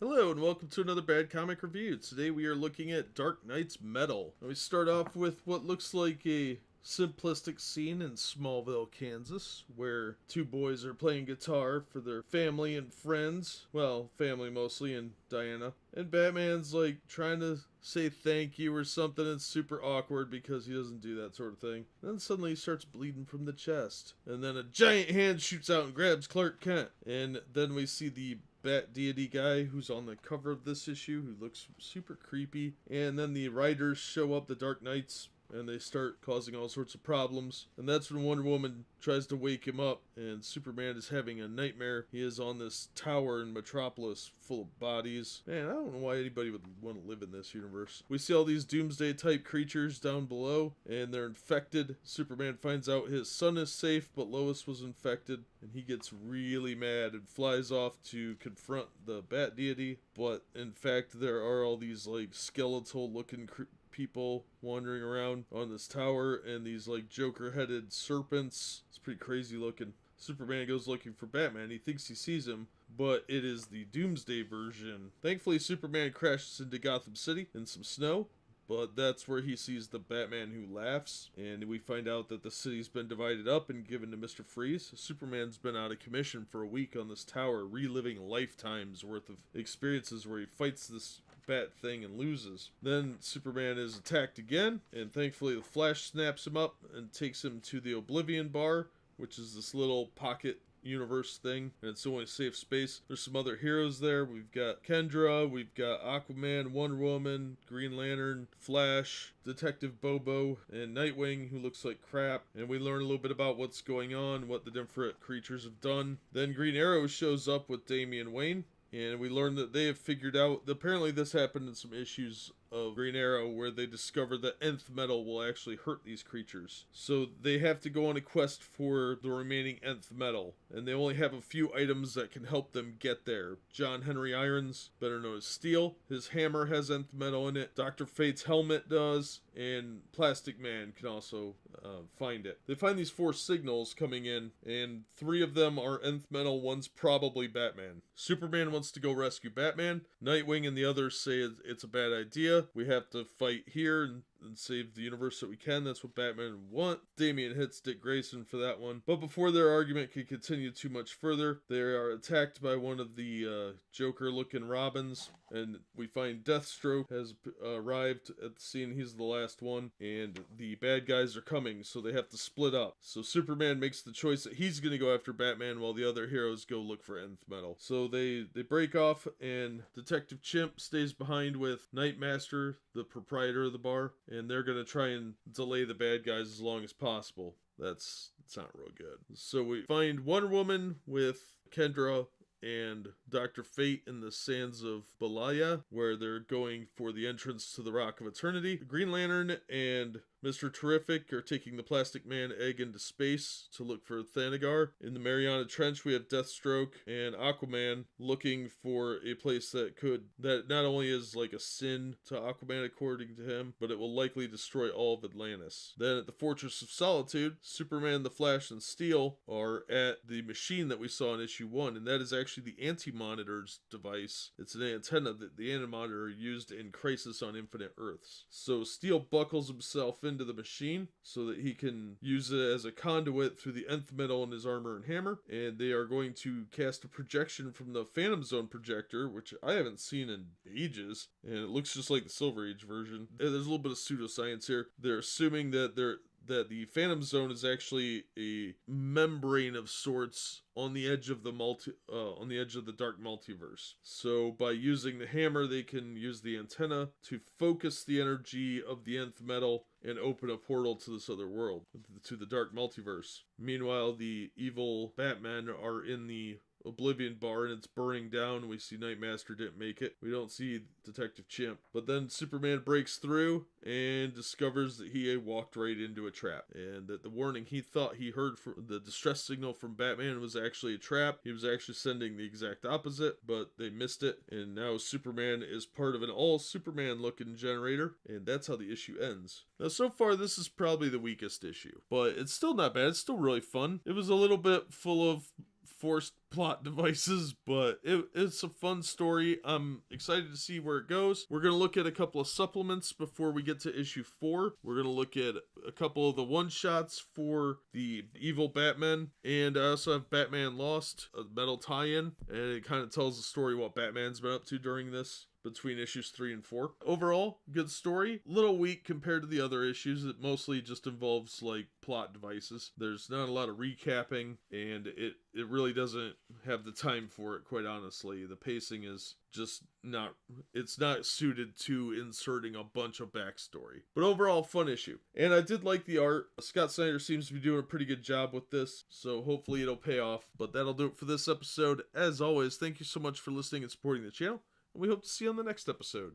Hello and welcome to another Bad Comic Review. Today we are looking at Dark Knight's Metal. We start off with what looks like a simplistic scene in Smallville, Kansas, where two boys are playing guitar for their family and friends. Well, family mostly, and Diana. And Batman's like trying to say thank you or something. It's super awkward because he doesn't do that sort of thing. Then suddenly he starts bleeding from the chest. And then a giant hand shoots out and grabs Clark Kent. And then we see the Bat deity guy who's on the cover of this issue who looks super creepy. And then the writers show up, the Dark Knights, and they start causing all sorts of problems. And that's when Wonder Woman tries to wake him up, and Superman is having a nightmare. He is on this tower in Metropolis full of bodies. Man, I don't know why anybody would want to live in this universe. We see all these doomsday type creatures down below, and they're infected. Superman finds out his son is safe, but Lois was infected, and he gets really mad and flies off to confront the Bat deity. But in fact, there are all these like skeletal looking people wandering around on this tower, and these like Joker headed serpents. It's pretty crazy looking. Superman goes looking for Batman. He thinks he sees him, but it is the Doomsday version. Thankfully, Superman crashes into Gotham City in some snow, but that's where he sees the Batman who laughs, and we find out that the city's been divided up and given to Mr. Freeze. Superman's been out of commission for a week on this tower, reliving lifetimes worth of experiences where he fights this Bat thing and loses. Then Superman is attacked again, and thankfully the Flash snaps him up and takes him to the Oblivion Bar, which is this little pocket universe thing, and it's the only safe space. There's some other heroes there. We've got Kendra, we've got Aquaman, Wonder Woman, Green Lantern, Flash, Detective Bobo, and Nightwing, who looks like crap. And we learn a little bit about what's going on, what the different creatures have done. Then Green Arrow shows up with Damian Wayne, and we learn that they have figured out, apparently this happened in some issues of Green Arrow where they discover that nth metal will actually hurt these creatures. So they have to go on a quest for the remaining nth metal, and they only have a few items that can help them get there. John Henry Irons, better known as Steel, his hammer has nth metal in it. Dr. Fate's helmet does, and Plastic Man can also find it. They find these 4 signals coming in, and 3 of them are nth metal, one's probably Batman. Superman wants to go rescue Batman. Nightwing and the others say it's a bad idea. We have to fight here and save the universe that we can. That's what Batman want. Damian hits Dick Grayson for that one. But before their argument can continue too much further, they are attacked by one of the Joker-looking Robins, and we find Deathstroke has arrived at the scene. He's the last one, and the bad guys are coming, so they have to split up. So Superman makes the choice that he's going to go after Batman while the other heroes go look for nth metal. So they break off, and Detective Chimp stays behind with Nightmaster, the proprietor of the bar, and they're going to try and delay the bad guys as long as possible. It's not real good. So we find Wonder Woman with Kendra and Dr. Fate in the sands of Balaya, where they're going for the entrance to the Rock of Eternity. Green Lantern and Mr. Terrific are taking the Plastic Man egg into space to look for Thanagar. In the Mariana Trench, we have Deathstroke and Aquaman looking for a place that not only is like a sin to Aquaman according to him, but it will likely destroy all of Atlantis. Then at the Fortress of Solitude, Superman, the Flash, and Steel are at the machine that we saw in issue 1, and that is actually the Anti-Monitor's device. It's an antenna that the Anti-Monitor used in Crisis on Infinite Earths. So Steel buckles himself into the machine so that he can use it as a conduit through the nth metal in his armor and hammer, and they are going to cast a projection from the Phantom Zone projector, which I haven't seen in ages, and it looks just like the Silver Age version. There's a little bit of pseudoscience here. They're assuming that the Phantom Zone is actually a membrane of sorts on the edge of the dark multiverse. So by using the hammer, they can use the antenna to focus the energy of the nth metal and open a portal to this other world, to the dark multiverse. Meanwhile, the evil Batmen are in the Oblivion Bar and it's burning down. We see Nightmaster didn't make it. We don't see Detective Chimp. But then Superman breaks through and discovers that he walked right into a trap, and that the warning he thought he heard from the distress signal from Batman was actually a trap. He was actually sending the exact opposite, but they missed it, and now Superman is part of an all Superman looking generator, and that's how the issue ends. Now so far this is probably the weakest issue, but it's still not bad. It's still really fun. It was a little bit full of forced plot devices, but it's a fun story. I'm excited to see where it goes. We're going to look at a couple of supplements before we get to issue 4. We're going to look at a couple of the one-shots for the evil Batman, and I also have Batman Lost, a metal tie-in, and it kind of tells the story what Batman's been up to during this, between issues 3 and 4. Overall, good story. Little weak compared to the other issues. It mostly just involves like plot devices. There's not a lot of recapping, and it really doesn't have the time for it, quite honestly. The pacing is just not, it's not suited to inserting a bunch of backstory. But overall, fun issue. And I did like the art. Scott Snyder seems to be doing a pretty good job with this, so hopefully it'll pay off. But that'll do it for this episode. As always, thank you so much for listening and supporting the channel. We hope to see you on the next episode.